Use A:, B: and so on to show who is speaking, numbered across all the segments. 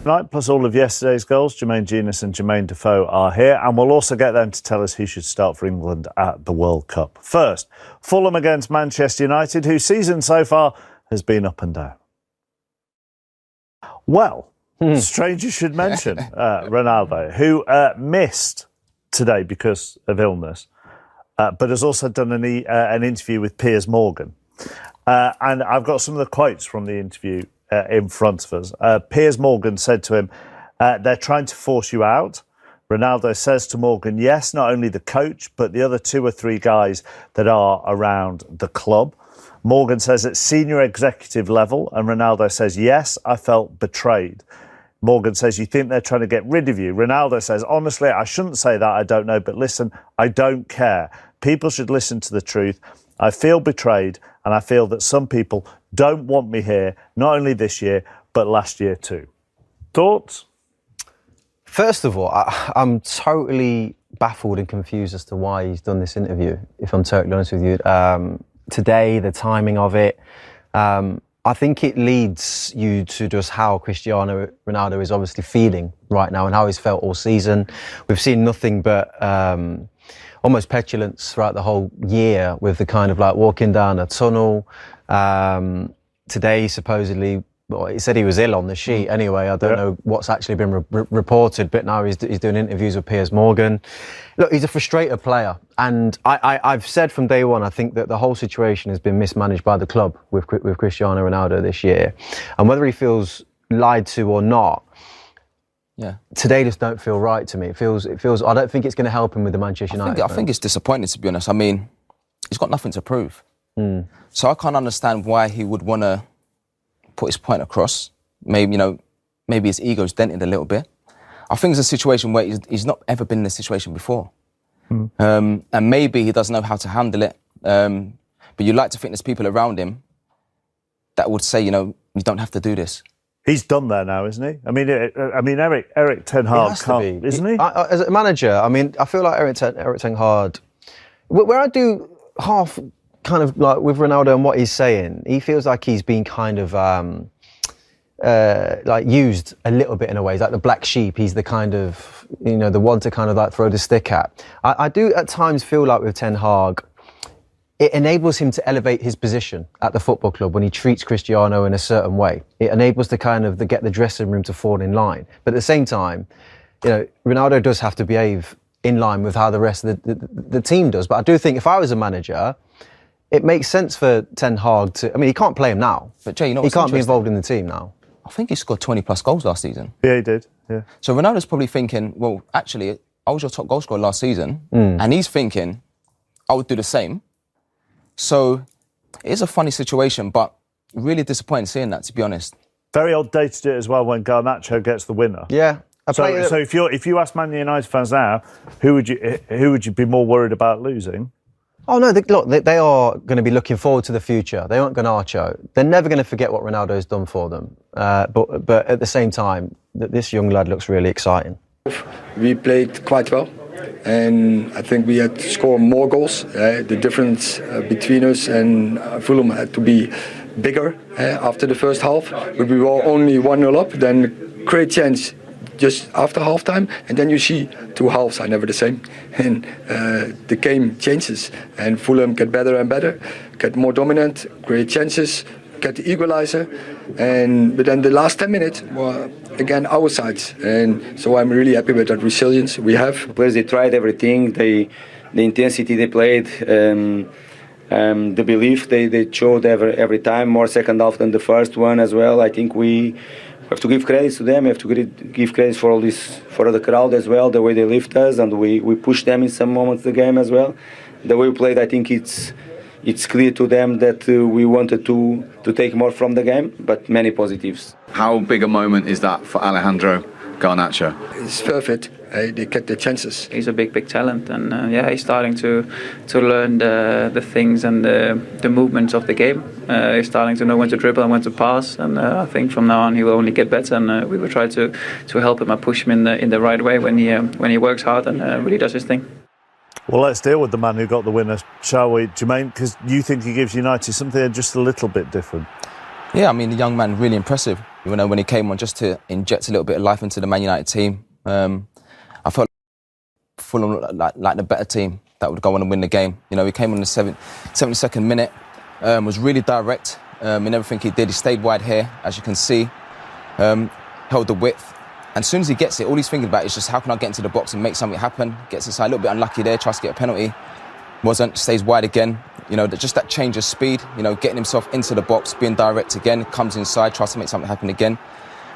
A: tonight, plus all of yesterday's goals. Jermaine Genius and Jermaine Defoe are here, and we'll also get them to tell us who should start for England at the World Cup. First, Fulham against Manchester United, whose season so far has been up and down. Well, strangers should mention Ronaldo, who missed today because of illness, but has also done an interview with Piers Morgan. And I've got some of the quotes from the interview in front of us. Piers Morgan said to him, they're trying to force you out. Ronaldo says to Morgan, yes, not only the coach, but the other 2 or 3 guys that are around the club. Morgan says at senior executive level, and Ronaldo says, yes, I felt betrayed. Morgan says, you think they're trying to get rid of you? Ronaldo says, honestly, I shouldn't say that, I don't know, but listen, I don't care. People should listen to the truth. I feel betrayed, and I feel that some people don't want me here, not only this year, but last year too. Thoughts?
B: First of all, I'm totally baffled and confused as to why he's done this interview, if I'm totally honest with you. Today, the timing of it, I think it leads you to just how Cristiano Ronaldo is obviously feeling right now and how he's felt all season. We've seen nothing but almost petulance throughout the whole year with the kind of like walking down a tunnel. Today, supposedly, well, he said he was ill on the sheet anyway. I don't know what's actually been reported, but now he's doing interviews with Piers Morgan. Look, he's a frustrated player. And I've said from day one, I think that the whole situation has been mismanaged by the club with Cristiano Ronaldo this year. And whether he feels lied to or not, today just don't feel right to me. It feels. I don't think it's going to help him with the Manchester United.
C: I think it's disappointing, to be honest. I mean, he's got nothing to prove. So I can't understand why he would want to put his point across. Maybe, maybe his ego's dented a little bit. I think it's a situation where he's not ever been in this situation before. And maybe he doesn't know how to handle it. But you'd like to think there's people around him that would say, you don't have to do this.
A: He's done there now, isn't he? I mean, Erik Ten Hag can't, isn't he?
B: As a manager, I mean, I feel like Erik Ten Hag, where I do half kind of like with Ronaldo and what he's saying, he feels like he's been kind of like used a little bit in a way. He's like the black sheep. He's the kind of, the one to kind of like throw the stick at. I do at times feel like with Ten Hag, it enables him to elevate his position at the football club when he treats Cristiano in a certain way. It enables to get the dressing room to fall in line. But at the same time, Ronaldo does have to behave in line with how the rest of the team does. But I do think if I was a manager, it makes sense for Ten Hag to... I mean, he can't play him now.
C: But Jay,
B: he can't be involved in the team now.
C: I think he scored 20-plus goals last season.
A: Yeah, he did, yeah.
C: So Ronaldo's probably thinking, well, actually, I was your top goal scorer last season. And he's thinking, I would do the same. So it is a funny situation, but really disappointing seeing that, to be honest.
A: Very odd day to do it as well when Garnacho gets the winner.
B: Yeah.
A: So if you ask Man United fans now, who would you be more worried about losing?
B: Oh no! They are going to be looking forward to the future. They aren't Garnacho. They're never going to forget what Ronaldo's done for them. But at the same time, this young lad looks really exciting.
D: We played quite well, and I think we had to score more goals. The difference between us and Fulham had to be bigger after the first half. But we were only 1-0 up. Then great chance just after halftime, and then you see 2 halves are never the same, and the game changes, and Fulham get better and better, get more dominant, create chances, get the equalizer, but then the last 10 minutes were again our sides, and so I'm really happy with that resilience we have.
E: Players, they tried everything, the intensity they played, the belief they showed every time, more second half than the first one as well. I think we have to give credit to them. We have to give credit for all this, for the crowd as well, the way they lift us, and we push them in some moments of the game as well. The way we played, I think it's clear to them that we wanted to take more from the game, but many positives.
F: How big a moment is that for Alejandro Garnacho?
D: It's perfect. They get the chances.
G: He's a big talent, and he's starting to learn the things and the movements of the game. He's starting to know when to dribble and when to pass, and I think from now on he will only get better. And we will try to help him and push him in the right way when he works hard and really does his thing.
A: Well, let's deal with the man who got the winner, shall we, Jermaine? Because you think he gives United something just a little bit different.
C: Yeah, I mean, the young man, really impressive. You know, when he came on just to inject a little bit of life into the Man United team. I felt Fulham like the better team that would go on and win the game. You know, he came on the 72nd minute, was really direct in everything he did. He stayed wide here, as you can see, held the width. And as soon as he gets it, all he's thinking about is just how can I get into the box and make something happen. Gets inside, a little bit unlucky there, tries to get a penalty. Wasn't, stays wide again. You know, just that change of speed, you know, getting himself into the box, being direct again, comes inside, tries to make something happen again.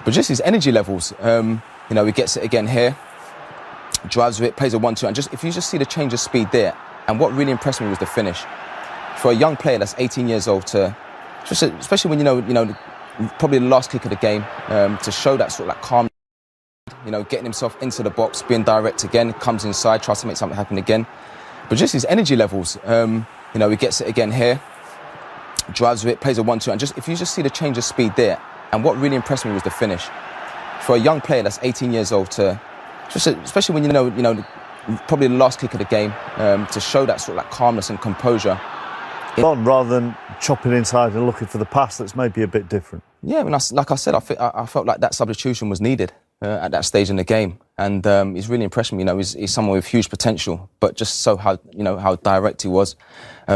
C: But just his energy levels, you know, he gets it again here, drives with it, plays a 1-2, and if you just see the change of speed there, and what really impressed me was the finish. For a young player that's 18 years old to, especially when you know, probably the last kick of the game, to show that sort of like calm, you know, getting himself into the box, being direct again, comes inside, tries to make something happen again. But just his energy levels, you know, he gets it again here, drives with it, plays a 1-2, and if you just see the change of speed there, and what really impressed me was the finish. For a young player that's 18 years old to, especially when you know, probably the last kick of the game, to show that sort of like calmness and composure.
A: On rather than chopping inside and looking for the pass that's maybe a bit different.
C: Yeah, I mean, like I said, I felt like that substitution was needed at that stage in the game, and he's really impressed me. You know, he's someone with huge potential, but just so how direct he was,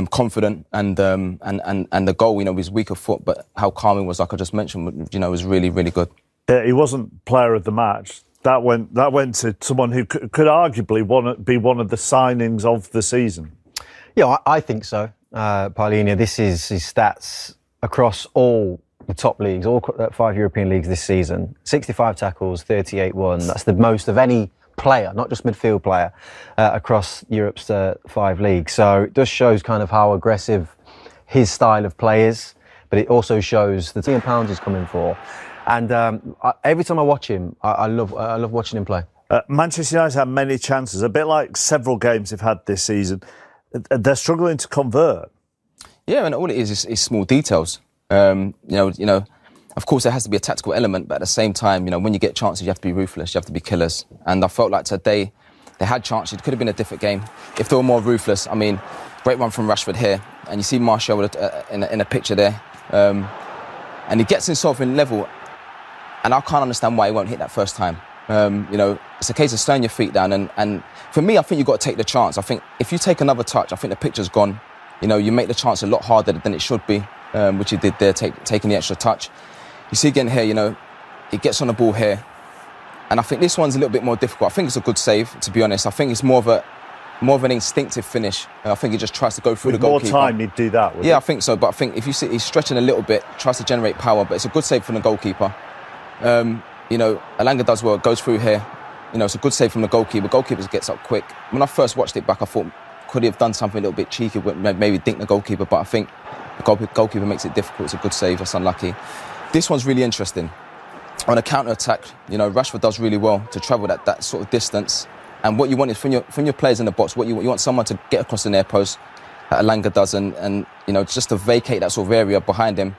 C: confident, and the goal, you know, his weaker foot, but how calm he was, like I just mentioned, you know, was really, really good.
A: He wasn't player of the match. That went to someone who could arguably be one of the signings of the season.
B: Yeah, I think so. Paulinho, this is his stats across all the top leagues, all 5 European leagues this season. 65 tackles, 38 won. That's the most of any player, not just midfield player, across Europe's 5 leagues. So it just shows kind of how aggressive his style of play is, but it also shows the £1 million he's coming for. And every time I watch him, I love watching him play.
A: Manchester United had many chances, a bit like several games they've had this season. They're struggling to convert.
C: Yeah, and all it is small details. You know, of course there has to be a tactical element, but at the same time, you know, when you get chances, you have to be ruthless, you have to be killers. And I felt like today they had chances. It could have been a different game if they were more ruthless. I mean, great one from Rashford here, and you see Martial in a picture there, and he gets himself in level, and I can't understand why he won't hit that first time. You know, it's a case of slowing your feet down, and for me, I think you've got to take the chance. I think if you take another touch, I think the picture's gone. You know, you make the chance a lot harder than it should be, which he did there, taking the extra touch. You see again here, you know, he gets on the ball here, and I think this one's a little bit more difficult. I think it's a good save, to be honest. I think it's more of an instinctive finish. I think he just tries to go through the goalkeeper.
A: With more time, he'd do that,
C: yeah, I think so, but I think if you see, he's stretching a little bit, tries to generate power, but it's a good save from the goalkeeper. You know, Elanga does well, goes through here. You know, it's a good save from the goalkeeper. Goalkeeper gets up quick. When I first watched it back, I thought, could he have done something a little bit cheeky, maybe dink the goalkeeper, but I think the goalkeeper makes it difficult. It's a good save, that's unlucky. This one's really interesting. On a counter-attack, you know, Rashford does really well to travel that sort of distance. And what you want is, from your players in the box, what you want someone to get across the near post, that Elanga does, and you know, just to vacate that sort of area behind him.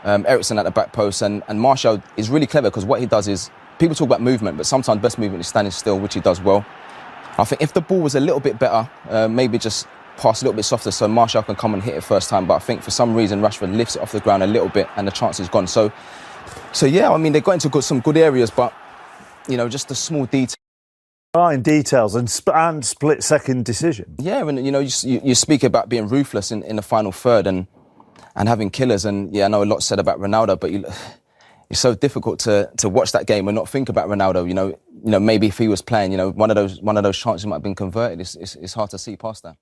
C: Eriksen at the back post, and Martial is really clever because what he does is, people talk about movement, but sometimes best movement is standing still, which he does well. I think if the ball was a little bit better, maybe just pass a little bit softer so Martial can come and hit it first time, but I think for some reason Rashford lifts it off the ground a little bit and the chance is gone. So yeah, I mean, they got into some good areas, but you know, just the small details.
A: Fine details and split-second decision.
C: Yeah, and you know, you speak about being ruthless in the final third and having killers, and yeah, I know a lot said about Ronaldo, but it's so difficult to watch that game and not think about Ronaldo. You know, maybe if he was playing, you know, one of those chances might have been converted. It's hard to see past that.